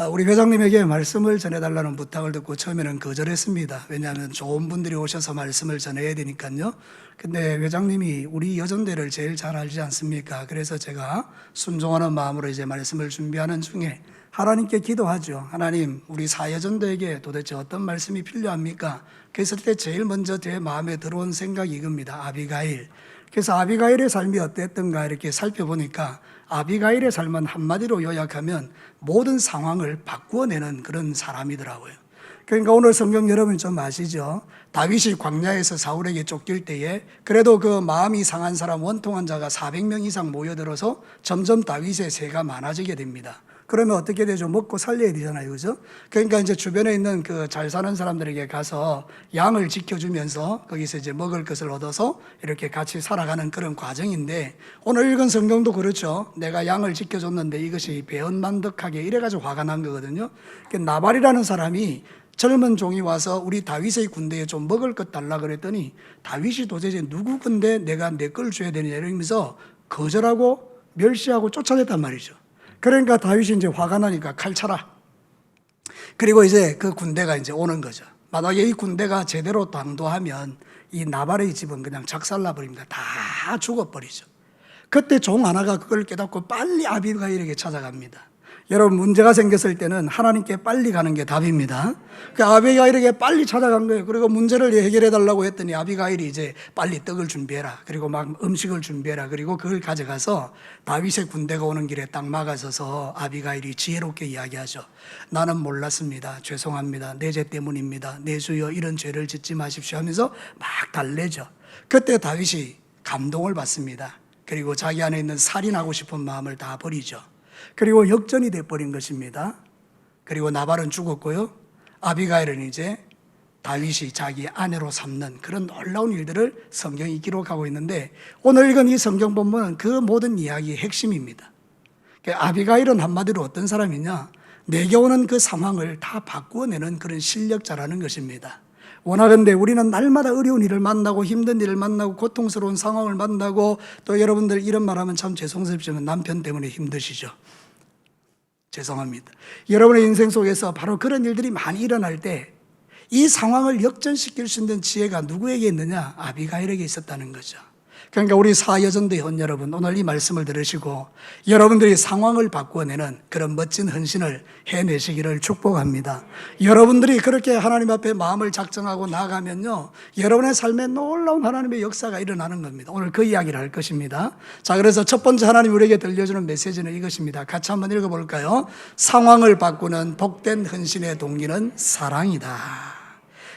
우리 회장님에게 말씀을 전해달라는 부탁을 듣고 처음에는 거절했습니다. 왜냐하면 좋은 분들이 오셔서 말씀을 전해야 되니까요. 근데 회장님이 우리 여전대를 제일 잘 알지 않습니까? 그래서 제가 순종하는 마음으로 이제 말씀을 준비하는 중에 하나님께 기도하죠. 하나님, 우리 사여전도에게 도대체 어떤 말씀이 필요합니까? 그랬을 때 제일 먼저 제 마음에 들어온 생각이 이겁니다. 아비가일. 그래서 아비가일의 삶이 어땠던가 이렇게 살펴보니까 아비가일의 삶은 한마디로 요약하면 모든 상황을 바꾸어내는 그런 사람이더라고요. 그러니까 오늘 성경 여러분 좀 아시죠? 다윗이 광야에서 사울에게 쫓길 때에 그래도 그 마음이 상한 사람 원통한 자가 400명 이상 모여들어서 점점 다윗의 세가 많아지게 됩니다. 그러면 어떻게 되죠? 먹고 살려야 되잖아요. 그죠? 그러니까 이제 주변에 있는 그 잘 사는 사람들에게 가서 양을 지켜주면서 거기서 이제 먹을 것을 얻어서 이렇게 같이 살아가는 그런 과정인데 오늘 읽은 성경도 그렇죠. 내가 양을 지켜줬는데 이것이 배은만덕하게 이래가지고 화가 난 거거든요. 나발이라는 사람이 젊은 종이 와서 우리 다윗의 군대에 좀 먹을 것 달라 그랬더니 다윗이 도대체 누구 건데 내가 내 걸 줘야 되느냐 이러면서 거절하고 멸시하고 쫓아냈단 말이죠. 그러니까 다윗이 이제 화가 나니까 칼 차라. 그리고 이제 그 군대가 이제 오는 거죠. 만약에 이 군대가 제대로 당도하면 이 나발의 집은 그냥 작살나 버립니다. 다 죽어버리죠. 그때 종 하나가 그걸 깨닫고 빨리 아비가일에게 찾아갑니다. 여러분, 문제가 생겼을 때는 하나님께 빨리 가는 게 답입니다. 그 아비가일에게 빨리 찾아간 거예요. 그리고 문제를 해결해 달라고 했더니 아비가일이 이제 빨리 떡을 준비해라. 그리고 막 음식을 준비해라. 그리고 그걸 가져가서 다윗의 군대가 오는 길에 딱 막아서서 아비가일이 지혜롭게 이야기하죠. 나는 몰랐습니다. 죄송합니다. 내 죄 때문입니다. 내 주여 이런 죄를 짓지 마십시오 하면서 막 달래죠. 그때 다윗이 감동을 받습니다. 그리고 자기 안에 있는 살인하고 싶은 마음을 다 버리죠. 그리고 역전이 돼버린 것입니다. 그리고 나발은 죽었고요. 아비가일은 이제 다윗이 자기 아내로 삼는 그런 놀라운 일들을 성경이 기록하고 있는데 오늘 읽은 이 성경 본문은 그 모든 이야기의 핵심입니다. 아비가일은 한마디로 어떤 사람이냐? 내게 오는 그 상황을 다 바꾸어내는 그런 실력자라는 것입니다. 원하건대 우리는 날마다 어려운 일을 만나고 힘든 일을 만나고 고통스러운 상황을 만나고 또 여러분들 이런 말하면 참 죄송스럽지만 남편 때문에 힘드시죠? 죄송합니다. 여러분의 인생 속에서 바로 그런 일들이 많이 일어날 때 이 상황을 역전시킬 수 있는 지혜가 누구에게 있느냐? 아비가일에게 있었다는 거죠. 그러니까 우리 사여전도 회원 여러분, 오늘 이 말씀을 들으시고 여러분들이 상황을 바꾸어내는 그런 멋진 헌신을 해내시기를 축복합니다. 여러분들이 그렇게 하나님 앞에 마음을 작정하고 나아가면요, 여러분의 삶에 놀라운 하나님의 역사가 일어나는 겁니다. 오늘 그 이야기를 할 것입니다. 자, 그래서 첫 번째 하나님 우리에게 들려주는 메시지는 이것입니다. 같이 한번 읽어볼까요? 상황을 바꾸는 복된 헌신의 동기는 사랑이다.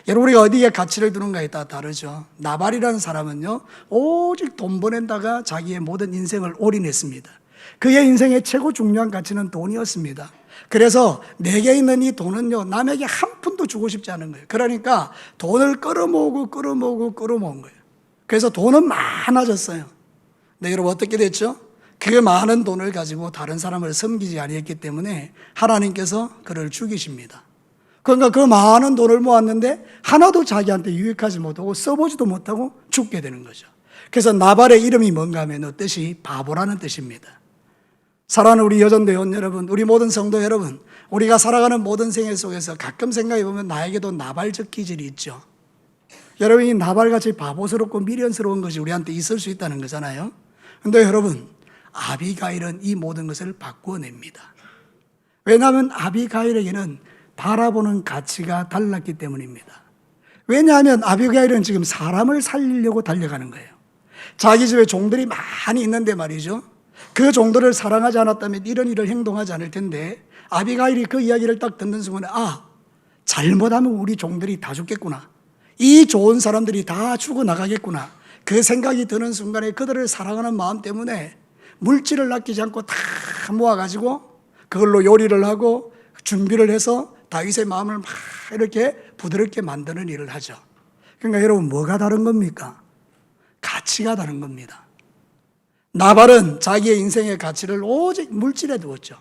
여러분, 우리가 어디에 가치를 두는가에 따라 다르죠. 나발이라는 사람은요, 오직 돈 보낸다가 자기의 모든 인생을 올인했습니다. 그의 인생의 최고 중요한 가치는 돈이었습니다. 그래서 내게 있는 이 돈은요, 남에게 한 푼도 주고 싶지 않은 거예요. 그러니까 돈을 끌어모으고 끌어모은 거예요. 그래서 돈은 많아졌어요. 근데 여러분 어떻게 됐죠? 그 많은 돈을 가지고 다른 사람을 섬기지 아니했기 때문에 하나님께서 그를 죽이십니다. 그러니까 그 많은 돈을 모았는데 하나도 자기한테 유익하지 못하고 써보지도 못하고 죽게 되는 거죠. 그래서 나발의 이름이 뭔가 하면 뜻이 바보라는 뜻입니다. 사랑하는 우리 여전대원 여러분, 우리 모든 성도 여러분, 우리가 살아가는 모든 생애 속에서 가끔 생각해 보면 나에게도 나발적 기질이 있죠. 여러분이 나발같이 바보스럽고 미련스러운 것이 우리한테 있을 수 있다는 거잖아요. 그런데 여러분, 아비가일은 이 모든 것을 바꾸어냅니다. 왜냐하면 아비가일에게는 바라보는 가치가 달랐기 때문입니다. 왜냐하면 아비가일은 지금 사람을 살리려고 달려가는 거예요. 자기 집에 종들이 많이 있는데 말이죠. 그 종들을 사랑하지 않았다면 이런 일을 행동하지 않을 텐데 아비가일이 그 이야기를 딱 듣는 순간에 잘못하면 우리 종들이 다 죽겠구나. 이 좋은 사람들이 다 죽어나가겠구나. 그 생각이 드는 순간에 그들을 사랑하는 마음 때문에 물질을 아끼지 않고 다 모아가지고 그걸로 요리를 하고 준비를 해서 다윗의 마음을 막 이렇게 부드럽게 만드는 일을 하죠. 그러니까 여러분 뭐가 다른 겁니까? 가치가 다른 겁니다. 나발은 자기의 인생의 가치를 오직 물질에 두었죠.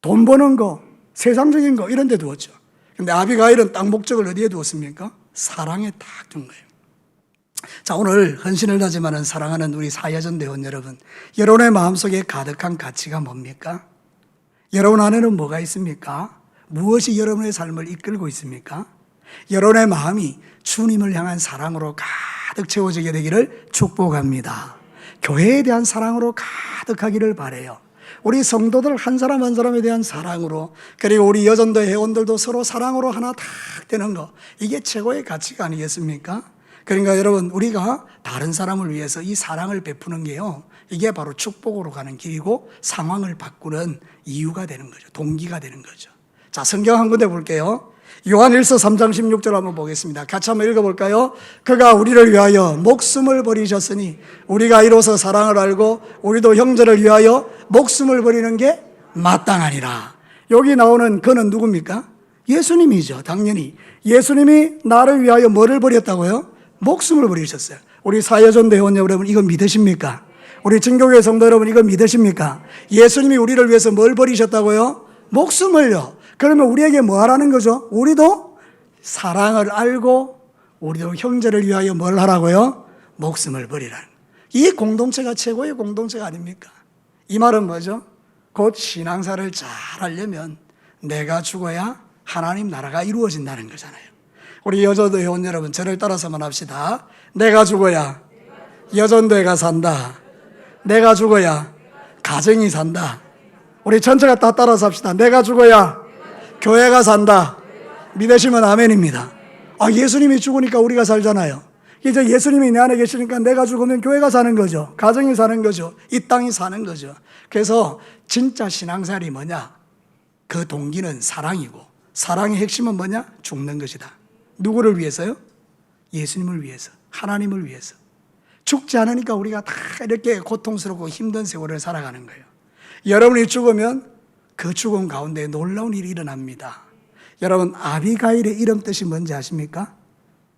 돈 버는 거, 세상적인 거 이런 데 두었죠. 근데 아비가일은 딱 목적을 어디에 두었습니까? 사랑에 딱 둔 거예요. 자, 오늘 헌신을 다짐하는 사랑하는 우리 사여전대원 여러분, 여러분의 마음속에 가득한 가치가 뭡니까? 여러분 안에는 뭐가 있습니까? 무엇이 여러분의 삶을 이끌고 있습니까? 여러분의 마음이 주님을 향한 사랑으로 가득 채워지게 되기를 축복합니다. 교회에 대한 사랑으로 가득하기를 바라요. 우리 성도들 한 사람 한 사람에 대한 사랑으로, 그리고 우리 여전도 회원들도 서로 사랑으로 하나 딱 되는 거, 이게 최고의 가치가 아니겠습니까? 그러니까 여러분, 우리가 다른 사람을 위해서 이 사랑을 베푸는 게요, 이게 바로 축복으로 가는 길이고 상황을 바꾸는 이유가 되는 거죠. 동기가 되는 거죠. 자, 성경 한 군데 볼게요. 요한일서 3장 16절 한번 보겠습니다. 같이 한번 읽어볼까요? 그가 우리를 위하여 목숨을 버리셨으니 우리가 이로써 사랑을 알고 우리도 형제를 위하여 목숨을 버리는 게 마땅하니라. 여기 나오는 그는 누굽니까? 예수님이죠. 당연히 예수님이 나를 위하여 뭐를 버렸다고요? 목숨을 버리셨어요. 우리 사여전도 회원 여러분, 이거 믿으십니까? 우리 진교회 성도 여러분, 이거 믿으십니까? 예수님이 우리를 위해서 뭘 버리셨다고요? 목숨을요. 그러면 우리에게 뭐 하라는 거죠? 우리도 사랑을 알고 우리도 형제를 위하여 뭘 하라고요? 목숨을 버리라는. 이 공동체가 최고의 공동체가 아닙니까? 이 말은 뭐죠? 곧 신앙사를 잘 하려면 내가 죽어야 하나님 나라가 이루어진다는 거잖아요. 우리 여전도 회원 여러분, 저를 따라서만 합시다. 내가 죽어야 여전도회가 산다. 내가 죽어야 가정이 산다. 우리 전체가 다 따라서 합시다. 내가 죽어야 교회가 산다. 믿으시면 아멘입니다. 예수님이 죽으니까 우리가 살잖아요. 이제 예수님이 내 안에 계시니까 내가 죽으면 교회가 사는 거죠. 가정이 사는 거죠. 이 땅이 사는 거죠. 그래서 진짜 신앙생활이 뭐냐? 그 동기는 사랑이고, 사랑의 핵심은 뭐냐? 죽는 것이다. 누구를 위해서요? 예수님을 위해서, 하나님을 위해서. 죽지 않으니까 우리가 다 이렇게 고통스럽고 힘든 세월을 살아가는 거예요. 여러분이 죽으면 그 죽음 가운데 놀라운 일이 일어납니다. 여러분, 아비가일의 이름 뜻이 뭔지 아십니까?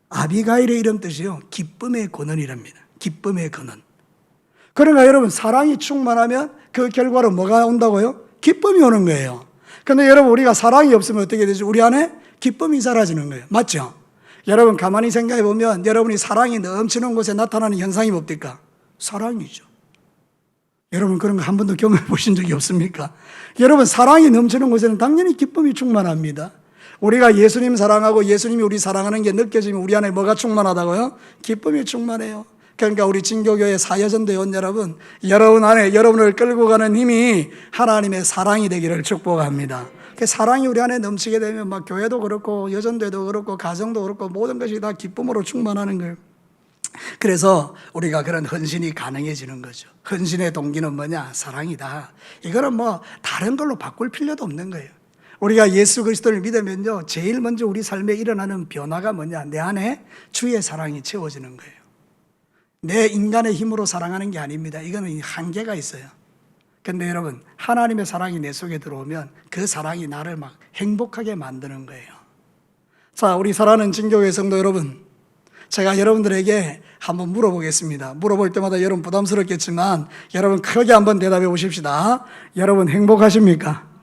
아비가일의 이름 뜻이요, 기쁨의 근원이랍니다. 기쁨의 근원. 그러니까 여러분, 사랑이 충만하면 그 결과로 뭐가 온다고요? 기쁨이 오는 거예요. 그런데 여러분, 우리가 사랑이 없으면 어떻게 되죠? 우리 안에 기쁨이 사라지는 거예요. 맞죠? 여러분, 가만히 생각해 보면 여러분이 사랑이 넘치는 곳에 나타나는 현상이 뭡니까? 사랑이죠. 여러분, 그런 거 한 번도 경험해 보신 적이 없습니까? 여러분, 사랑이 넘치는 곳에는 당연히 기쁨이 충만합니다. 우리가 예수님 사랑하고 예수님이 우리 사랑하는 게 느껴지면 우리 안에 뭐가 충만하다고요? 기쁨이 충만해요. 그러니까 우리 진교교회 사여전도 회원 여러분, 여러분 안에 여러분을 끌고 가는 힘이 하나님의 사랑이 되기를 축복합니다. 그 사랑이 우리 안에 넘치게 되면 막 교회도 그렇고 여전도도 그렇고 가정도 그렇고 모든 것이 다 기쁨으로 충만하는 거예요. 그래서 우리가 그런 헌신이 가능해지는 거죠. 헌신의 동기는 뭐냐? 사랑이다. 이거는 뭐 다른 걸로 바꿀 필요도 없는 거예요. 우리가 예수 그리스도를 믿으면요, 제일 먼저 우리 삶에 일어나는 변화가 뭐냐? 내 안에 주의 사랑이 채워지는 거예요. 내 인간의 힘으로 사랑하는 게 아닙니다. 이거는 한계가 있어요. 근데 여러분, 하나님의 사랑이 내 속에 들어오면 그 사랑이 나를 막 행복하게 만드는 거예요. 자, 우리 사랑하는 진교회 성도 여러분, 제가 여러분들에게 한번 물어보겠습니다. 물어볼 때마다 여러분 부담스럽겠지만 여러분 크게 한번 대답해 보십시다. 여러분 행복하십니까?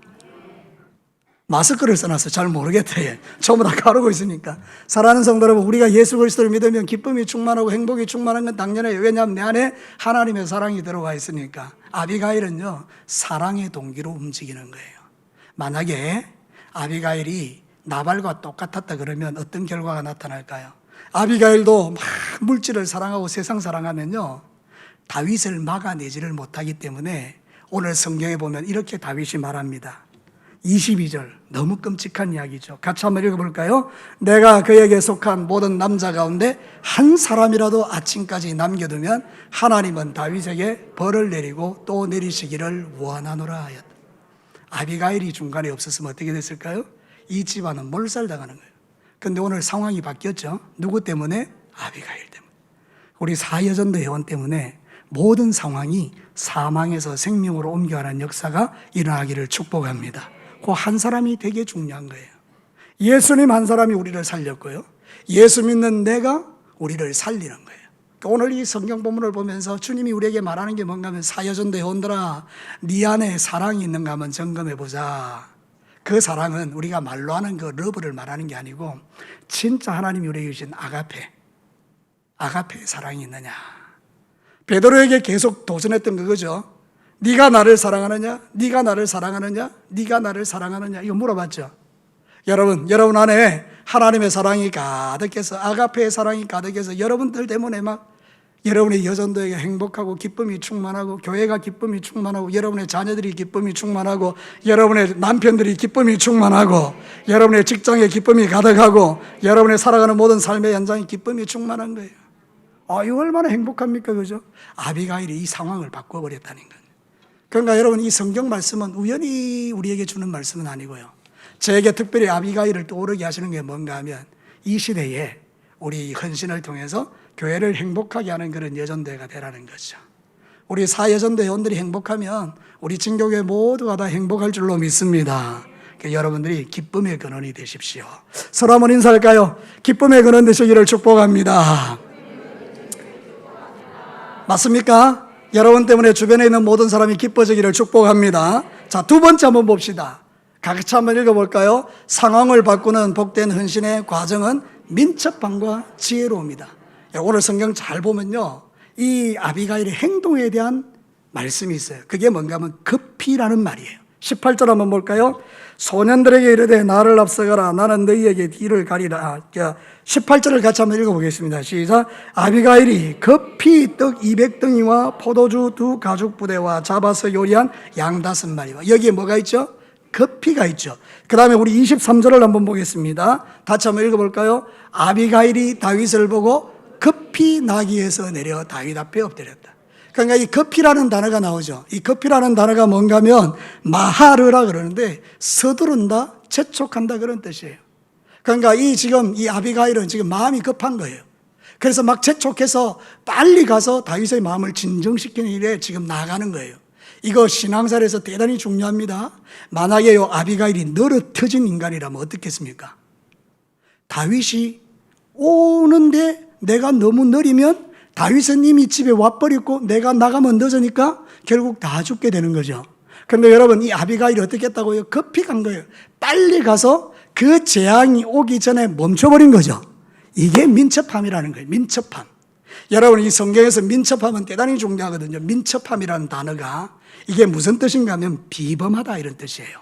마스크를 써놔서 잘 모르겠다. 전부 다 가르고 있으니까. 사랑하는 성도 여러분, 우리가 예수 그리스도를 믿으면 기쁨이 충만하고 행복이 충만한 건 당연해요. 왜냐하면 내 안에 하나님의 사랑이 들어와 있으니까. 아비가일은요, 사랑의 동기로 움직이는 거예요. 만약에 아비가일이 나발과 똑같았다 그러면 어떤 결과가 나타날까요? 아비가일도 막 물질을 사랑하고 세상 사랑하면요, 다윗을 막아내지를 못하기 때문에 오늘 성경에 보면 이렇게 다윗이 말합니다. 22절, 너무 끔찍한 이야기죠. 같이 한번 읽어볼까요? 내가 그에게 속한 모든 남자 가운데 한 사람이라도 아침까지 남겨두면 하나님은 다윗에게 벌을 내리고 또 내리시기를 원하노라 하였다. 아비가일이 중간에 없었으면 어떻게 됐을까요? 이 집안은 몰살당하는 거예요. 근데 오늘 상황이 바뀌었죠. 누구 때문에? 아비가일 때문에. 우리 사여전도 회원 때문에 모든 상황이 사망에서 생명으로 옮겨가는 역사가 일어나기를 축복합니다. 그 한 사람이 되게 중요한 거예요. 예수님 한 사람이 우리를 살렸고요, 예수 믿는 내가 우리를 살리는 거예요. 그러니까 오늘 이 성경 본문을 보면서 주님이 우리에게 말하는 게 뭔가 하면, 사여전도 회원들아, 네 안에 사랑이 있는가 한번 점검해 보자. 그 사랑은 우리가 말로 하는 그 러브를 말하는 게 아니고 진짜 하나님이 우리에게 주신 아가페의 사랑이 있느냐. 베드로에게 계속 도전했던 그거죠. 네가 나를 사랑하느냐? 네가 나를 사랑하느냐? 네가 나를 사랑하느냐? 이거 물어봤죠. 여러분 안에 하나님의 사랑이 가득해서, 아가페의 사랑이 가득해서 여러분들 때문에 막 여러분의 여전도에게 행복하고 기쁨이 충만하고, 교회가 기쁨이 충만하고, 여러분의 자녀들이 기쁨이 충만하고, 여러분의 남편들이 기쁨이 충만하고, 여러분의 직장에 기쁨이 가득하고, 여러분의 살아가는 모든 삶의 현장에 기쁨이 충만한 거예요. 이거 얼마나 행복합니까? 그죠? 아비가일이 이 상황을 바꿔버렸다는 거예요. 그러니까 여러분, 이 성경 말씀은 우연히 우리에게 주는 말씀은 아니고요. 저에게 특별히 아비가일을 떠오르게 하시는 게 뭔가 하면, 이 시대에 우리 헌신을 통해서 교회를 행복하게 하는 그런 여전대가 되라는 거죠. 우리 사여전대 회원들이 행복하면 우리 진교회 모두가 다 행복할 줄로 믿습니다. 그러니까 여러분들이 기쁨의 근원이 되십시오. 서로 한번 인사할까요? 기쁨의 근원 되시기를 축복합니다. 맞습니까? 여러분 때문에 주변에 있는 모든 사람이 기뻐지기를 축복합니다. 자, 두 번째 한번 봅시다. 같이 한번 읽어볼까요? 상황을 바꾸는 복된 헌신의 과정은 민첩함과 지혜로움이다. 오늘 성경 잘 보면요, 이 아비가일의 행동에 대한 말씀이 있어요. 그게 뭔가 하면 급히라는 말이에요. 18절 한번 볼까요? 소년들에게 이르되 나를 앞서가라, 나는 너희에게 뒤를 가리라. 18절을 같이 한번 읽어보겠습니다. 시작. 아비가일이 급히 떡 200덩이와 포도주 2가죽부대와 잡아서 요리한 양 5마리와, 여기에 뭐가 있죠? 급히가 있죠. 그 다음에 우리 23절을 한번 보겠습니다. 다시 한번 읽어볼까요? 아비가일이 다윗을 보고 급히 나귀에서 내려 다윗 앞에 엎드렸다. 그러니까 이 급히라는 단어가 나오죠. 이 급히라는 단어가 뭔가 하면 마하르라 그러는데, 서두른다, 재촉한다 그런 뜻이에요. 그러니까 지금 이 아비가일은 지금 마음이 급한 거예요. 그래서 막 재촉해서 빨리 가서 다윗의 마음을 진정시키는 일에 지금 나가는 거예요. 이거 신앙생활에서 대단히 중요합니다. 만약에 아비가일이 늘어터진 인간이라면 어떻겠습니까? 다윗이 오는데 내가 너무 느리면 다윗은 이미 집에 와버렸고 내가 나가면 늦으니까 결국 다 죽게 되는 거죠. 그런데 여러분, 이 아비가일이 어떻게 했다고요? 급히 간 거예요. 빨리 가서 그 재앙이 오기 전에 멈춰버린 거죠. 이게 민첩함이라는 거예요. 민첩함. 여러분, 이 성경에서 민첩함은 대단히 중요하거든요. 민첩함이라는 단어가 이게 무슨 뜻인가 하면 비범하다 이런 뜻이에요.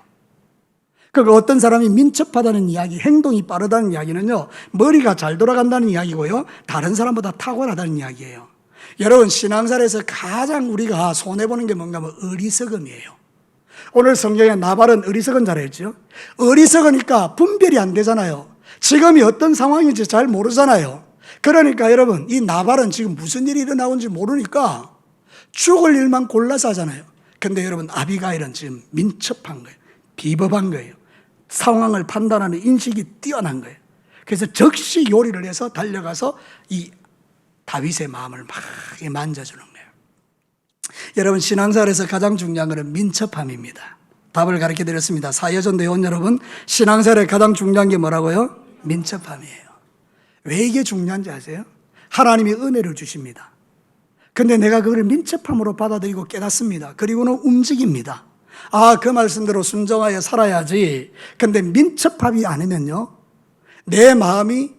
그러니까 어떤 사람이 민첩하다는 이야기, 행동이 빠르다는 이야기는요, 머리가 잘 돌아간다는 이야기고요, 다른 사람보다 탁월하다는 이야기예요. 여러분, 신앙생활에서 가장 우리가 손해보는 게 뭔가 하면 어리석음이에요. 오늘 성경에 나발은 어리석은 자랬죠. 어리석으니까 분별이 안 되잖아요. 지금이 어떤 상황인지 잘 모르잖아요. 그러니까 여러분, 이 나발은 지금 무슨 일이 일어나는지 모르니까 죽을 일만 골라서 하잖아요. 근데 여러분, 아비가일은 지금 민첩한 거예요. 비법한 거예요. 상황을 판단하는 인식이 뛰어난 거예요. 그래서 즉시 요리를 해서 달려가서 이 다윗의 마음을 막 만져주는 거예요. 여러분, 신앙생활에서 가장 중요한 것은 민첩함입니다. 답을 가르쳐 드렸습니다. 사여전도 회원 여러분, 신앙생활에 가장 중요한 게 뭐라고요? 민첩함이에요. 왜 이게 중요한지 아세요? 하나님이 은혜를 주십니다. 근데 내가 그걸 민첩함으로 받아들이고 깨닫습니다. 그리고는 움직입니다. 그 말씀대로 순종하여 살아야지. 근데 민첩함이 아니면요, 내 마음이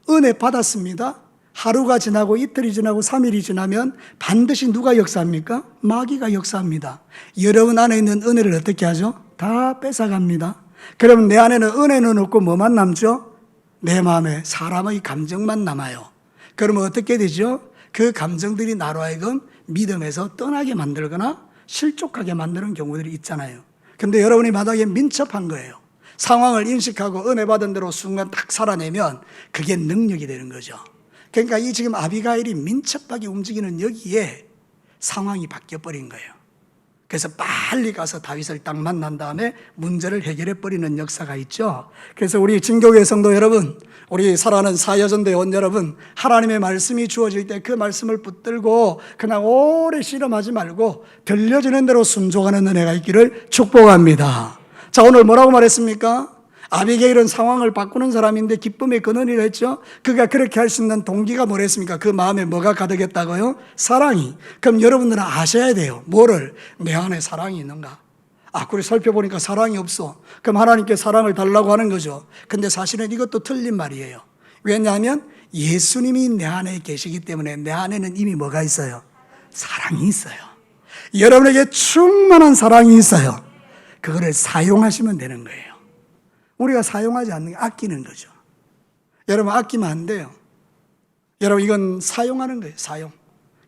은혜 받았습니다. 하루가 지나고 이틀이 지나고 3일이 지나면 반드시 누가 역사합니까? 마귀가 역사합니다. 여러분 안에 있는 은혜를 어떻게 하죠? 다 뺏어갑니다. 그러면 내 안에는 은혜는 없고 뭐만 남죠? 내 마음에 사람의 감정만 남아요. 그러면 어떻게 되죠? 그 감정들이 나로 하여금 믿음에서 떠나게 만들거나 실족하게 만드는 경우들이 있잖아요. 근데 여러분이 바닥에 민첩한 거예요. 상황을 인식하고 은혜 받은 대로 순간 딱 살아내면 그게 능력이 되는 거죠. 그러니까 이 지금 아비가일이 민첩하게 움직이는 여기에 상황이 바뀌어버린 거예요. 그래서 빨리 가서 다윗을 딱 만난 다음에 문제를 해결해버리는 역사가 있죠. 그래서 우리 진교회 성도 여러분, 우리 사랑하는 사여전도 회원 여러분, 하나님의 말씀이 주어질 때 그 말씀을 붙들고 그냥 오래 실험하지 말고 들려지는 대로 순종하는 은혜가 있기를 축복합니다. 자, 오늘 뭐라고 말했습니까? 아비게일은 상황을 바꾸는 사람인데 기쁨의 근원이라 했죠. 그가 그렇게 할 수 있는 동기가 뭐랬습니까? 그 마음에 뭐가 가득했다고요? 사랑이. 그럼 여러분들은 아셔야 돼요. 뭐를? 내 안에 사랑이 있는가? 그래 살펴보니까 사랑이 없어. 그럼 하나님께 사랑을 달라고 하는 거죠. 근데 사실은 이것도 틀린 말이에요. 왜냐하면 예수님이 내 안에 계시기 때문에 내 안에는 이미 뭐가 있어요? 사랑이 있어요. 여러분에게 충만한 사랑이 있어요. 그거를 사용하시면 되는 거예요. 우리가 사용하지 않는 게 아끼는 거죠. 여러분, 아끼면 안 돼요. 여러분, 이건 사용하는 거예요. 사용.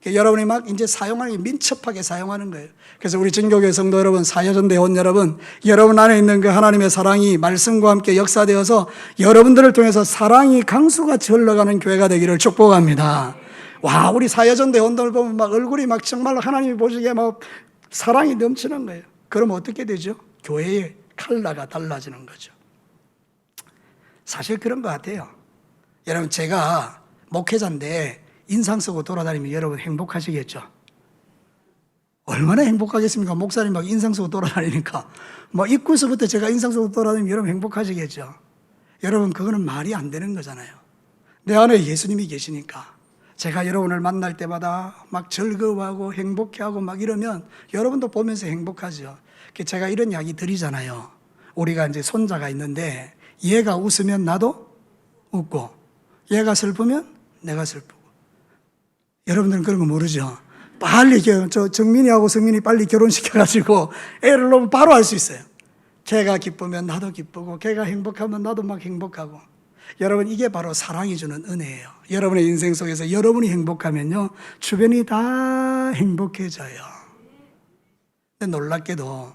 여러분이 막 이제 사용하는 게 민첩하게 사용하는 거예요. 그래서 우리 진교회 성도 여러분, 사여전대 온 여러분, 여러분 안에 있는 그 하나님의 사랑이 말씀과 함께 역사되어서 여러분들을 통해서 사랑이 강수같이 흘러가는 교회가 되기를 축복합니다. 와, 우리 사여전대 온들 보면 막 얼굴이 막 정말 하나님이 보시기에 막 사랑이 넘치는 거예요. 그럼 어떻게 되죠? 교회의 컬러가 달라지는 거죠. 사실 그런 것 같아요. 여러분, 제가 목회자인데 인상 쓰고 돌아다니면 여러분 행복하시겠죠? 얼마나 행복하겠습니까? 목사님 막 인상 쓰고 돌아다니니까. 뭐 입구에서부터 제가 인상 쓰고 돌아다니면 여러분 행복하시겠죠? 여러분, 그거는 말이 안 되는 거잖아요. 내 안에 예수님이 계시니까. 제가 여러분을 만날 때마다 막 즐거워하고 행복해하고 막 이러면 여러분도 보면서 행복하죠. 제가 이런 이야기 드리잖아요. 우리가 이제 손자가 있는데 얘가 웃으면 나도 웃고 얘가 슬프면 내가 슬프고. 여러분들은 그런 거 모르죠? 빨리 저 정민이하고 성민이 빨리 결혼시켜가지고 애를 놓으면 바로 알 수 있어요. 걔가 기쁘면 나도 기쁘고 걔가 행복하면 나도 막 행복하고. 여러분, 이게 바로 사랑이 주는 은혜예요. 여러분의 인생 속에서 여러분이 행복하면요, 주변이 다 행복해져요. 근데 놀랍게도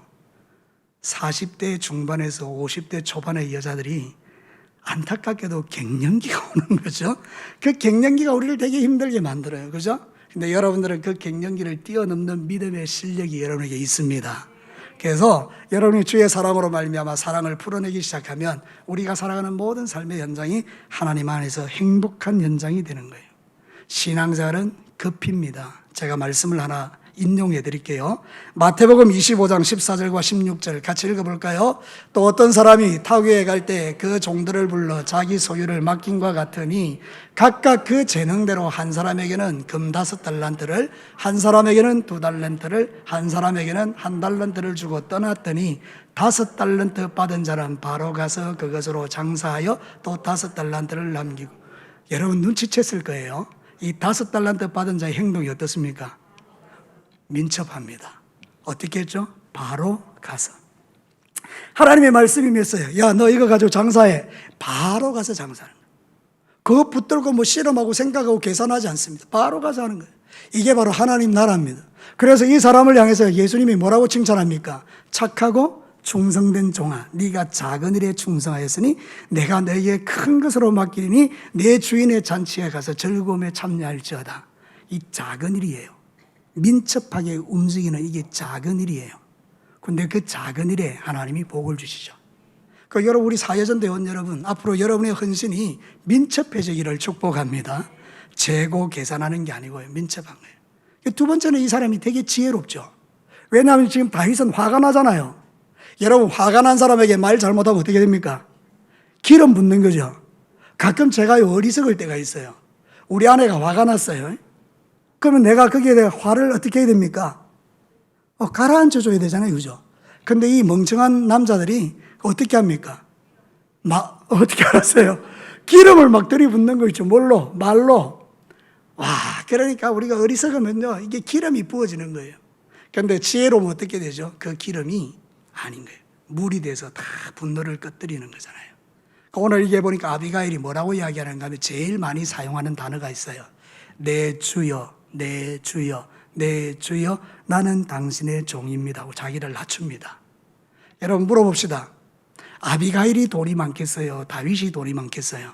40대 중반에서 50대 초반의 여자들이 안타깝게도 갱년기가 오는 거죠. 그 갱년기가 우리를 되게 힘들게 만들어요. 그죠? 근데 여러분들은 그 갱년기를 뛰어넘는 믿음의 실력이 여러분에게 있습니다. 그래서 여러분이 주의 사랑으로 말미암아 사랑을 풀어내기 시작하면 우리가 살아가는 모든 삶의 현장이 하나님 안에서 행복한 현장이 되는 거예요. 신앙생활은 급입니다. 제가 말씀을 하나 인용해 드릴게요. 마태복음 25장 14절과 16절 같이 읽어볼까요? 또 어떤 사람이 타국에 갈 때 그 종들을 불러 자기 소유를 맡김과 같으니 각각 그 재능대로 한 사람에게는 금 5달란트를, 한 사람에게는 2달란트를, 한 사람에게는 1달란트를 주고 떠났더니 5달란트 받은 자는 바로 가서 그것으로 장사하여 또 5달란트를 남기고. 여러분 눈치챘을 거예요. 이 5달란트 받은 자의 행동이 어떻습니까? 민첩합니다. 어떻게 했죠? 바로 가서. 하나님의 말씀이 맺어요. 야, 너 이거 가지고 장사해. 바로 가서 장사하는 거예요. 그거 붙들고 뭐 실험하고 생각하고 계산하지 않습니다. 바로 가서 하는 거예요. 이게 바로 하나님 나라입니다. 그래서 이 사람을 향해서 예수님이 뭐라고 칭찬합니까? 착하고 충성된 종아, 네가 작은 일에 충성하였으니 내가 너에게 큰 것으로 맡기니 내 주인의 잔치에 가서 즐거움에 참여할지어다. 이 작은 일이에요. 민첩하게 움직이는 이게 작은 일이에요. 근데 그 작은 일에 하나님이 복을 주시죠. 그 여러분, 우리 사여전대 원 여러분, 앞으로 여러분의 헌신이 민첩해지기를 축복합니다. 재고 계산하는 게 아니고요, 민첩한 거예요. 두 번째는 이 사람이 되게 지혜롭죠. 왜냐하면 지금 다윗은 화가 나잖아요. 여러분, 화가 난 사람에게 말 잘못하면 어떻게 됩니까? 기름 붓는 거죠. 가끔 제가 어리석을 때가 있어요. 우리 아내가 화가 났어요. 그러면 내가 거기에 대해 화를 어떻게 해야 됩니까? 가라앉혀 줘야 되잖아요. 그죠? 근데 이 멍청한 남자들이 어떻게 합니까? 어떻게 알았어요? 기름을 막 들이붓는 거 있죠. 뭘로? 말로. 와, 그러니까 우리가 어리석으면요, 이게 기름이 부어지는 거예요. 근데 지혜로우면 어떻게 되죠? 그 기름이 아닌 거예요. 물이 돼서 다 분노를 끄트리는 거잖아요. 오늘 이게 보니까 아비가일이 뭐라고 이야기하는가 하면 제일 많이 사용하는 단어가 있어요. 내 주여, 내 주여, 내 주여, 나는 당신의 종입니다 하고 자기를 낮춥니다. 여러분 물어봅시다. 아비가일이 돈이 많겠어요? 다윗이 돈이 많겠어요?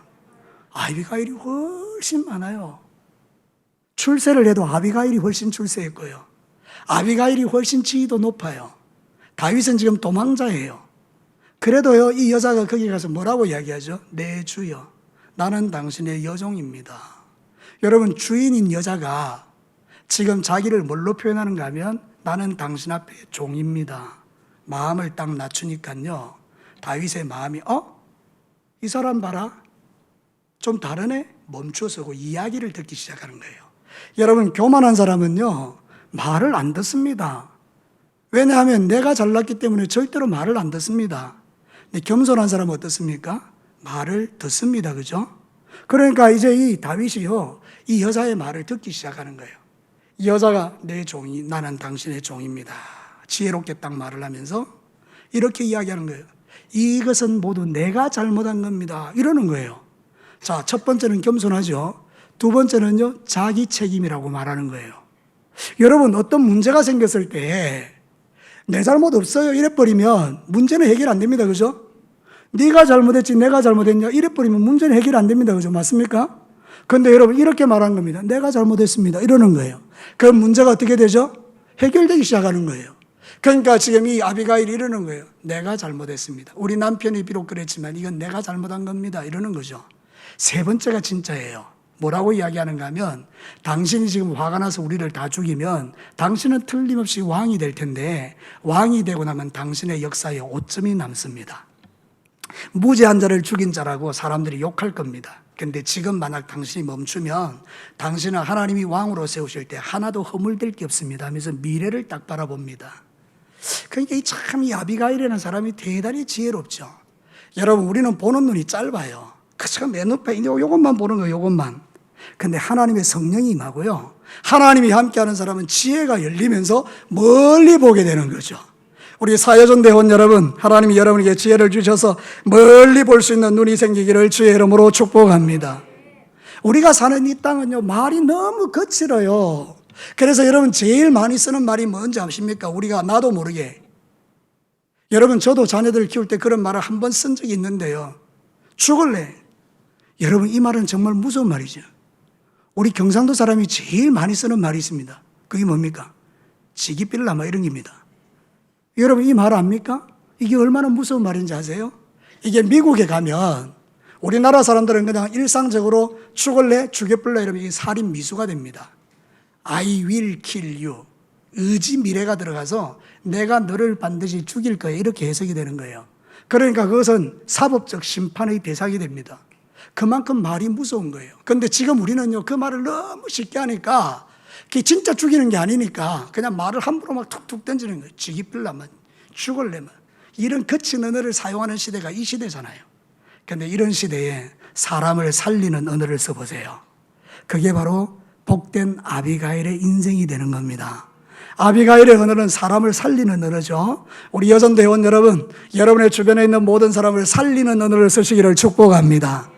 아비가일이 훨씬 많아요. 출세를 해도 아비가일이 훨씬 출세했고요. 아비가일이 훨씬 지위도 높아요. 다윗은 지금 도망자예요. 그래도요, 이 여자가 거기 가서 뭐라고 이야기하죠? 내 주여, 나는 당신의 여종입니다. 여러분, 주인인 여자가 지금 자기를 뭘로 표현하는가 하면 나는 당신 앞에 종입니다. 마음을 딱 낮추니까요, 다윗의 마음이 이 사람 봐라, 좀 다르네? 멈춰서고 이야기를 듣기 시작하는 거예요. 여러분, 교만한 사람은요, 말을 안 듣습니다. 왜냐하면 내가 잘났기 때문에 절대로 말을 안 듣습니다. 근데 겸손한 사람은 어떻습니까? 말을 듣습니다. 그죠? 그러니까 이제 이 다윗이요, 이 여자의 말을 듣기 시작하는 거예요. 여자가 내 종이, 나는 당신의 종입니다. 지혜롭게 딱 말을 하면서 이렇게 이야기하는 거예요. 이것은 모두 내가 잘못한 겁니다. 이러는 거예요. 자, 첫 번째는 겸손하죠. 두 번째는요, 자기 책임이라고 말하는 거예요. 여러분, 어떤 문제가 생겼을 때 내 잘못 없어요 이래버리면 문제는 해결 안 됩니다. 그죠? 네가 잘못했지 내가 잘못했냐 이래버리면 문제는 해결 안 됩니다. 그죠? 맞습니까? 그런데 여러분 이렇게 말한 겁니다. 내가 잘못했습니다. 이러는 거예요. 그럼 문제가 어떻게 되죠? 해결되기 시작하는 거예요. 그러니까 지금 이 아비가일이 이러는 거예요. 내가 잘못했습니다. 우리 남편이 비록 그랬지만 이건 내가 잘못한 겁니다. 이러는 거죠. 세 번째가 진짜예요. 뭐라고 이야기하는가 하면 당신이 지금 화가 나서 우리를 다 죽이면 당신은 틀림없이 왕이 될 텐데 왕이 되고 나면 당신의 역사에 오점이 남습니다. 무죄한 자를 죽인 자라고 사람들이 욕할 겁니다. 근데 지금 만약 당신이 멈추면 당신은 하나님이 왕으로 세우실 때 하나도 허물될 게 없습니다 하면서 미래를 딱 바라봅니다. 그러니까 이 아비가일이라는 사람이 대단히 지혜롭죠. 여러분 우리는 보는 눈이 짧아요. 그저 맨 앞에 이것만 보는 거예요. 이것만. 근데 하나님의 성령이 임하고요. 하나님이 함께하는 사람은 지혜가 열리면서 멀리 보게 되는 거죠. 우리 사여전 대원 여러분, 하나님이 여러분에게 지혜를 주셔서 멀리 볼 수 있는 눈이 생기기를 주의 이름으로 축복합니다. 우리가 사는 이 땅은요, 말이 너무 거칠어요. 그래서 여러분 제일 많이 쓰는 말이 뭔지 아십니까? 우리가 나도 모르게. 여러분 저도 자녀들 키울 때 그런 말을 한 번 쓴 적이 있는데요. 죽을래. 여러분 이 말은 정말 무서운 말이죠. 우리 경상도 사람이 제일 많이 쓰는 말이 있습니다. 그게 뭡니까? 지기빌라마 이런 겁니다. 여러분 이 말 압니까? 이게 얼마나 무서운 말인지 아세요? 이게 미국에 가면 우리나라 사람들은 그냥 일상적으로 죽을래? 죽여볼래? 이러면 이게 살인 미수가 됩니다. I will kill you. 의지 미래가 들어가서 내가 너를 반드시 죽일 거야. 이렇게 해석이 되는 거예요. 그러니까 그것은 사법적 심판의 대상이 됩니다. 그만큼 말이 무서운 거예요. 그런데 지금 우리는요, 그 말을 너무 쉽게 하니까 그게 진짜 죽이는 게 아니니까 그냥 말을 함부로 막 툭툭 던지는 거예요. 죽이필라면, 죽을래면. 이런 거친 언어를 사용하는 시대가 이 시대잖아요. 그런데 이런 시대에 사람을 살리는 언어를 써보세요. 그게 바로 복된 아비가일의 인생이 되는 겁니다. 아비가일의 언어는 사람을 살리는 언어죠. 우리 여전대원 여러분, 여러분의 주변에 있는 모든 사람을 살리는 언어를 쓰시기를 축복합니다.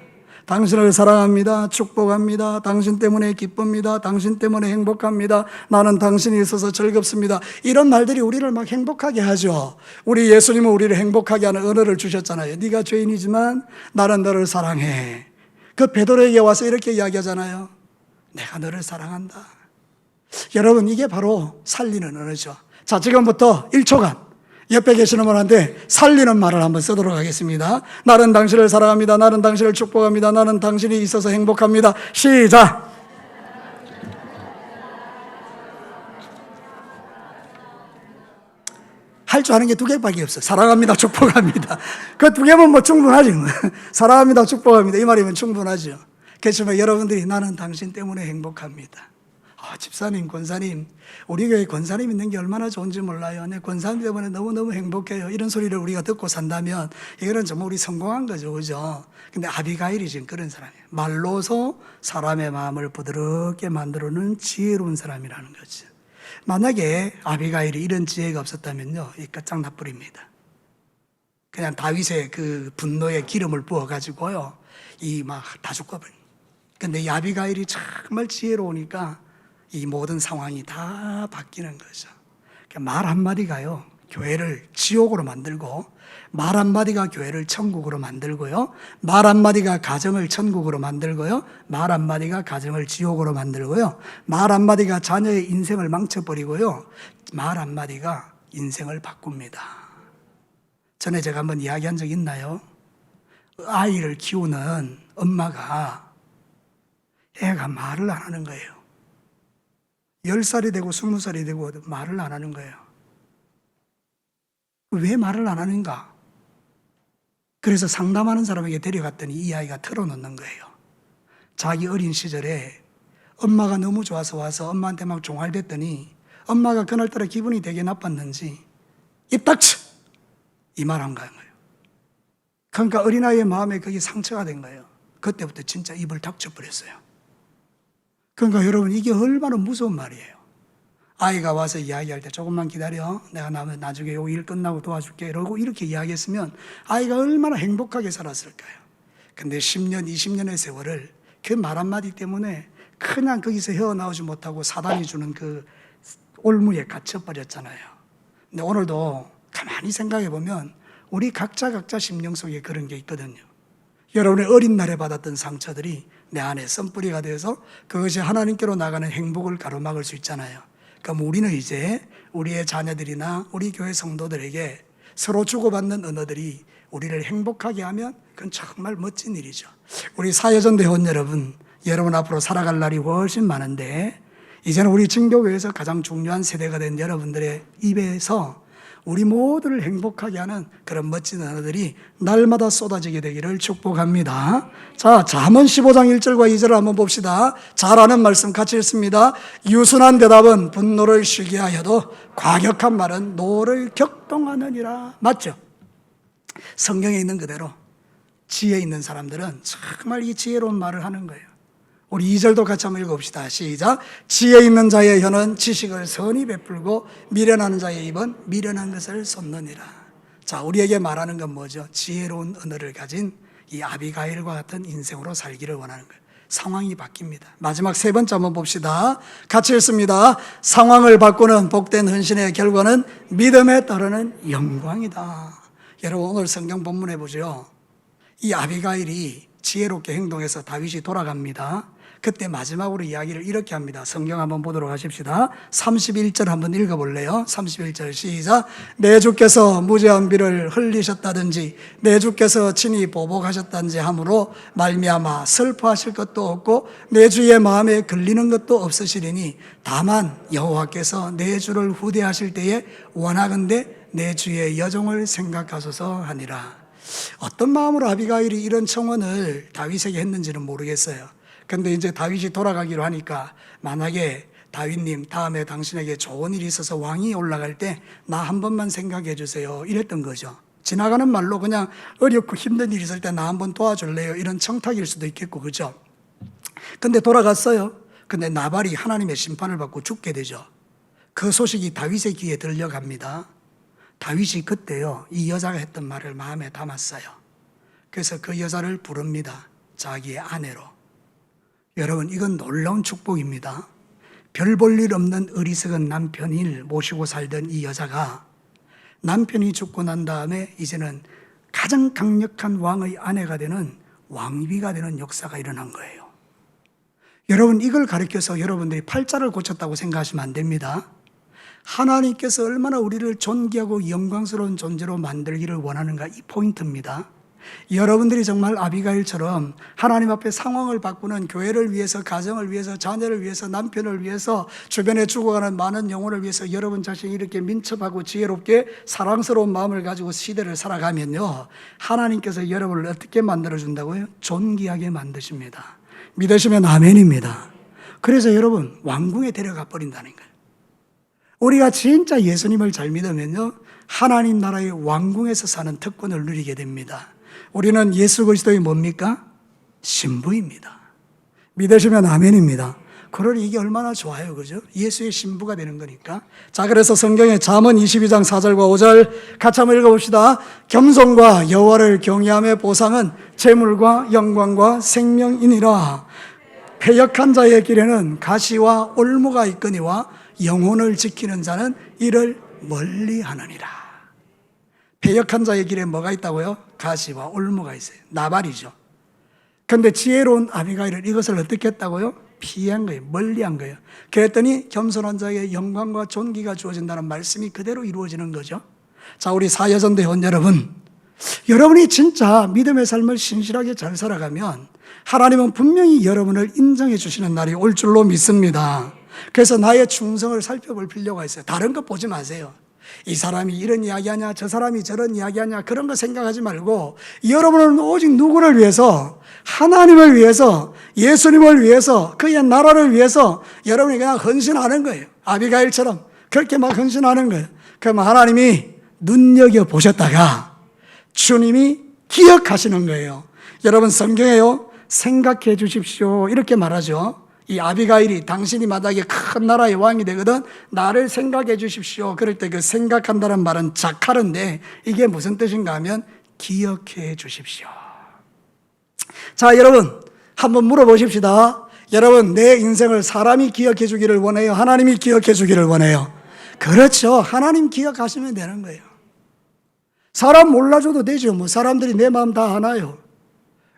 당신을 사랑합니다. 축복합니다. 당신 때문에 기쁩니다. 당신 때문에 행복합니다. 나는 당신이 있어서 즐겁습니다. 이런 말들이 우리를 막 행복하게 하죠. 우리 예수님은 우리를 행복하게 하는 언어를 주셨잖아요. 네가 죄인이지만 나는 너를 사랑해. 그 베드로에게 와서 이렇게 이야기하잖아요. 내가 너를 사랑한다. 여러분 이게 바로 살리는 언어죠. 자, 지금부터 1초간 옆에 계시는 분한테 살리는 말을 한번 쓰도록 하겠습니다. 나는 당신을 사랑합니다. 나는 당신을 축복합니다. 나는 당신이 있어서 행복합니다. 시작! 할 줄 아는 게 두 개밖에 없어요. 사랑합니다. 축복합니다. 그 두 개면 뭐 충분하지. 사랑합니다. 축복합니다. 이 말이면 충분하죠. 그렇지만 여러분들이 나는 당신 때문에 행복합니다. 집사님, 권사님, 우리 교회 권사님 있는 게 얼마나 좋은지 몰라요. 내 권사님 때문에 너무너무 행복해요. 이런 소리를 우리가 듣고 산다면 이거는 정말 우리 성공한 거죠. 그죠? 근데 아비가일이 지금 그런 사람이에요. 말로서 사람의 마음을 부드럽게 만들어놓은 지혜로운 사람이라는 거죠. 만약에 아비가일이 이런 지혜가 없었다면요, 이 끝장 나버립니다. 그냥 다윗의 그 분노에 기름을 부어가지고요, 이 막 다 죽어버립니다. 근데 이 아비가일이 정말 지혜로우니까 이 모든 상황이 다 바뀌는 거죠. 말 한마디가요, 교회를 지옥으로 만들고, 말 한마디가 교회를 천국으로 만들고요, 말 한마디가 가정을 천국으로 만들고요, 말 한마디가 가정을 지옥으로 만들고요, 말 한마디가 자녀의 인생을 망쳐버리고요, 말 한마디가 인생을 바꿉니다. 전에 제가 한번 이야기한 적 있나요? 아이를 키우는 엄마가 애가 말을 안 하는 거예요. 10살이 되고 20살이 되고 말을 안 하는 거예요. 왜 말을 안 하는가? 그래서 상담하는 사람에게 데려갔더니 이 아이가 털어놓는 거예요. 자기 어린 시절에 엄마가 너무 좋아서 와서 엄마한테 막 종알댔더니 엄마가 그날따라 기분이 되게 나빴는지 입 닥쳐! 이 말 한 거예요. 그러니까 어린아이의 마음에 그게 상처가 된 거예요. 그때부터 진짜 입을 닥쳐버렸어요. 그러니까 여러분 이게 얼마나 무서운 말이에요. 아이가 와서 이야기할 때 조금만 기다려. 내가 나중에 요 일 끝나고 도와줄게. 이러고 이렇게 이야기했으면 아이가 얼마나 행복하게 살았을까요? 근데 10년, 20년의 세월을 그 말 한마디 때문에 그냥 거기서 헤어나오지 못하고 사단이 주는 그 올무에 갇혀버렸잖아요. 근데 오늘도 가만히 생각해 보면 우리 각자 심령 속에 그런 게 있거든요. 여러분의 어린 날에 받았던 상처들이 내 안에 썬뿌리가 되어서 그것이 하나님께로 나가는 행복을 가로막을 수 있잖아요. 그럼 우리는 이제 우리의 자녀들이나 우리 교회 성도들에게 서로 주고받는 언어들이 우리를 행복하게 하면 그건 정말 멋진 일이죠. 우리 사여전 대원 여러분 앞으로 살아갈 날이 훨씬 많은데 이제는 우리 증교교회에서 가장 중요한 세대가 된 여러분들의 입에서 우리 모두를 행복하게 하는 그런 멋진 언어들이 날마다 쏟아지게 되기를 축복합니다. 자, 잠언 15장 1절과 2절을 한번 봅시다. 잘 아는 말씀 같이 읽습니다. 유순한 대답은 분노를 쉬게 하여도 과격한 말은 노를 격동하느니라. 맞죠? 성경에 있는 그대로 지혜 있는 사람들은 정말 이 지혜로운 말을 하는 거예요. 우리 2절도 같이 한번 읽어봅시다. 시작. 지혜 있는 자의 혀는 지식을 선히 베풀고 미련한 자의 입은 미련한 것을 쏟느니라. 자, 우리에게 말하는 건 뭐죠? 지혜로운 언어를 가진 이 아비가일과 같은 인생으로 살기를 원하는 거예요. 상황이 바뀝니다. 마지막 세 번째 한번 봅시다. 같이 읽습니다. 상황을 바꾸는 복된 헌신의 결과는 믿음에 따르는 영광이다. 여러분 오늘 성경 본문에 보죠. 이 아비가일이 지혜롭게 행동해서 다윗이 돌아갑니다. 그때 마지막으로 이야기를 이렇게 합니다. 성경 한번 보도록 하십시다. 31절 한번 읽어볼래요? 31절 시작. 내 주께서 무죄한 비를 흘리셨다든지 내 주께서 친히 보복하셨다든지 함으로 말미암아 슬퍼하실 것도 없고 내 주의 마음에 걸리는 것도 없으시리니 다만 여호와께서 내 주를 후대하실 때에 원하건대 내 주의 여종을 생각하소서 하니라. 어떤 마음으로 아비가일이 이런 청원을 다윗에게 했는지는 모르겠어요. 근데 이제 다윗이 돌아가기로 하니까 만약에 다윗님 다음에 당신에게 좋은 일이 있어서 왕이 올라갈 때 나 한 번만 생각해 주세요 이랬던 거죠. 지나가는 말로 그냥 어렵고 힘든 일이 있을 때 나 한번 도와줄래요 이런 청탁일 수도 있겠고 그죠. 근데 돌아갔어요. 근데 나발이 하나님의 심판을 받고 죽게 되죠. 그 소식이 다윗의 귀에 들려갑니다. 다윗이 그때요 이 여자가 했던 말을 마음에 담았어요. 그래서 그 여자를 부릅니다. 자기의 아내로. 여러분 이건 놀라운 축복입니다. 별 볼 일 없는 어리석은 남편을 모시고 살던 이 여자가 남편이 죽고 난 다음에 이제는 가장 강력한 왕의 아내가 되는 왕비가 되는 역사가 일어난 거예요. 여러분 이걸 가르쳐서 여러분들이 팔자를 고쳤다고 생각하시면 안 됩니다. 하나님께서 얼마나 우리를 존귀하고 영광스러운 존재로 만들기를 원하는가 이 포인트입니다. 여러분들이 정말 아비가일처럼 하나님 앞에 상황을 바꾸는 교회를 위해서, 가정을 위해서, 자녀를 위해서, 남편을 위해서, 주변에 죽어가는 많은 영혼을 위해서 여러분 자신이 이렇게 민첩하고 지혜롭게 사랑스러운 마음을 가지고 시대를 살아가면요 하나님께서 여러분을 어떻게 만들어준다고요? 존귀하게 만드십니다. 믿으시면 아멘입니다. 그래서 여러분 왕궁에 데려가 버린다는 거예요. 우리가 진짜 예수님을 잘 믿으면요 하나님 나라의 왕궁에서 사는 특권을 누리게 됩니다. 우리는 예수 그리스도의 뭡니까? 신부입니다. 믿으시면 아멘입니다. 그러니 이게 얼마나 좋아요, 그죠? 예수의 신부가 되는 거니까. 자, 그래서 성경의 잠언 22장 4절과 5절 같이 한번 읽어봅시다. 겸손과 여호와를 경외함의 보상은 재물과 영광과 생명이니라. 패역한 자의 길에는 가시와 올무가 있거니와 영혼을 지키는 자는 이를 멀리하느니라. 패역한 자의 길에 뭐가 있다고요? 가시와 올무가 있어요. 나발이죠. 그런데 지혜로운 아비가일은 이것을 어떻게 했다고요? 피한 거예요. 멀리한 거예요. 그랬더니 겸손한 자에게 영광과 존귀가 주어진다는 말씀이 그대로 이루어지는 거죠. 자, 우리 사여전 대원 여러분, 여러분이 진짜 믿음의 삶을 신실하게 잘 살아가면 하나님은 분명히 여러분을 인정해 주시는 날이 올 줄로 믿습니다. 그래서 나의 충성을 살펴볼 필요가 있어요. 다른 거 보지 마세요. 이 사람이 이런 이야기하냐, 저 사람이 저런 이야기하냐, 그런 거 생각하지 말고 여러분은 오직 누구를 위해서, 하나님을 위해서, 예수님을 위해서, 그의 나라를 위해서 여러분이 그냥 헌신하는 거예요. 아비가일처럼 그렇게 막 헌신하는 거예요. 그럼 하나님이 눈여겨보셨다가 주님이 기억하시는 거예요. 여러분 성경에요 생각해 주십시오 이렇게 말하죠. 이 아비가일이 당신이 만약에 큰 나라의 왕이 되거든 나를 생각해 주십시오. 그럴 때 그 생각한다는 말은 자카르인데 이게 무슨 뜻인가 하면 기억해 주십시오. 자, 여러분 한번 물어보십시다. 여러분, 내 인생을 사람이 기억해 주기를 원해요? 하나님이 기억해 주기를 원해요? 그렇죠. 하나님 기억하시면 되는 거예요. 사람 몰라줘도 되죠. 뭐 사람들이 내 마음 다 아나요.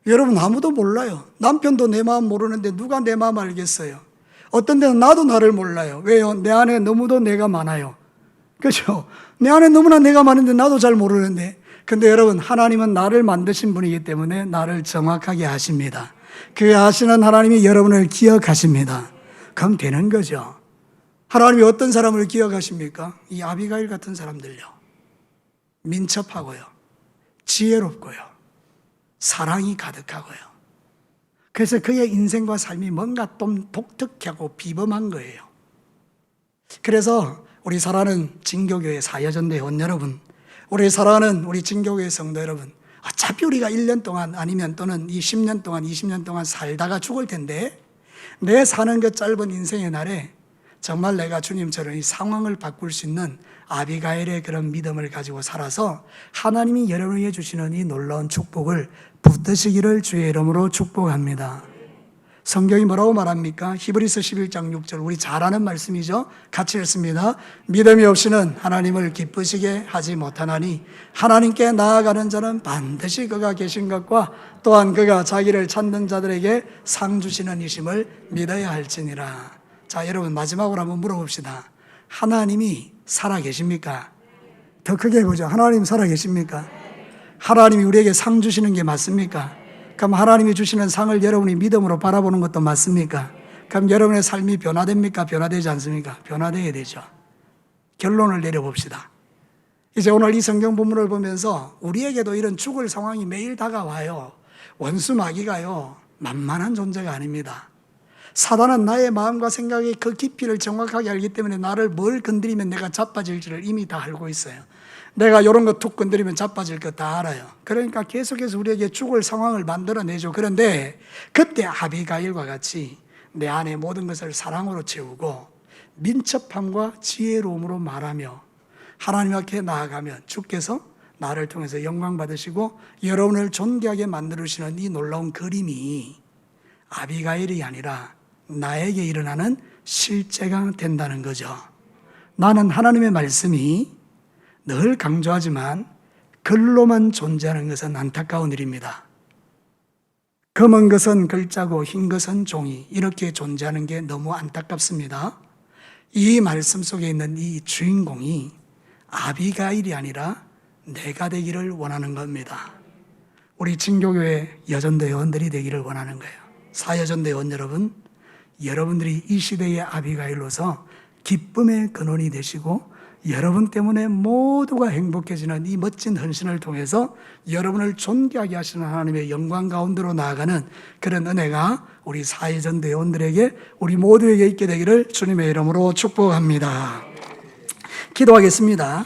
여러분, 아무도 몰라요. 남편도 내 마음 모르는데 누가 내 마음 알겠어요? 어떤 데는 나도 나를 몰라요. 왜요? 내 안에 너무도 내가 많아요. 그렇죠? 내 안에 너무나 내가 많은데 나도 잘 모르는데. 근데 여러분, 하나님은 나를 만드신 분이기 때문에 나를 정확하게 아십니다. 그 아시는 하나님이 여러분을 기억하십니다. 그럼 되는 거죠. 하나님이 어떤 사람을 기억하십니까? 이 아비가일 같은 사람들요. 민첩하고요. 지혜롭고요. 사랑이 가득하고요. 그래서 그의 인생과 삶이 뭔가 좀 독특하고 비범한 거예요. 그래서 우리 사랑하는 진교교회 사여전대 원 여러분, 우리 사랑하는 우리 진교교회 성도 여러분, 어차피 우리가 1년 동안 아니면 또는 이 10년 동안 20년 동안 살다가 죽을 텐데 내 사는 그 짧은 인생의 날에 정말 내가 주님처럼 이 상황을 바꿀 수 있는 아비가일의 그런 믿음을 가지고 살아서 하나님이 여러분에게 주시는 이 놀라운 축복을 붙드시기를 주의 이름으로 축복합니다. 성경이 뭐라고 말합니까? 히브리서 11장 6절, 우리 잘 아는 말씀이죠. 같이 읽습니다. 믿음이 없이는 하나님을 기쁘시게 하지 못하나니 하나님께 나아가는 자는 반드시 그가 계신 것과 또한 그가 자기를 찾는 자들에게 상 주시는 이심을 믿어야 할지니라. 자, 여러분 마지막으로 한번 물어봅시다. 하나님이 살아 계십니까? 더 크게 해보죠. 하나님 살아 계십니까? 하나님이 우리에게 상 주시는 게 맞습니까? 그럼 하나님이 주시는 상을 여러분이 믿음으로 바라보는 것도 맞습니까? 그럼 여러분의 삶이 변화됩니까? 변화되지 않습니까? 변화되어야 되죠. 결론을 내려봅시다. 이제 오늘 이 성경 본문을 보면서 우리에게도 이런 죽을 상황이 매일 다가와요. 원수 마귀가요, 만만한 존재가 아닙니다. 사단은 나의 마음과 생각의 그 깊이를 정확하게 알기 때문에 나를 뭘 건드리면 내가 자빠질지를 이미 다 알고 있어요. 내가 이런 거 툭 건드리면 자빠질 거 다 알아요. 그러니까 계속해서 우리에게 죽을 상황을 만들어내죠. 그런데 그때 아비가일과 같이 내 안에 모든 것을 사랑으로 채우고 민첩함과 지혜로움으로 말하며 하나님 앞에 나아가면 주께서 나를 통해서 영광 받으시고 여러분을 존귀하게 만들으시는 이 놀라운 그림이 아비가일이 아니라 나에게 일어나는 실제가 된다는 거죠. 나는 하나님의 말씀이 늘 강조하지만 글로만 존재하는 것은 안타까운 일입니다. 검은 것은 글자고 흰 것은 종이, 이렇게 존재하는 게 너무 안타깝습니다. 이 말씀 속에 있는 이 주인공이 아비가일이 아니라 내가 되기를 원하는 겁니다. 우리 진교교회 여전대 회원들이 되기를 원하는 거예요. 사여전대 회원 여러분, 여러분들이 이 시대의 아비가일로서 기쁨의 근원이 되시고 여러분 때문에 모두가 행복해지는 이 멋진 헌신을 통해서 여러분을 존귀하게 하시는 하나님의 영광 가운데로 나아가는 그런 은혜가 우리 사회전대 회원들에게 우리 모두에게 있게 되기를 주님의 이름으로 축복합니다. 기도하겠습니다.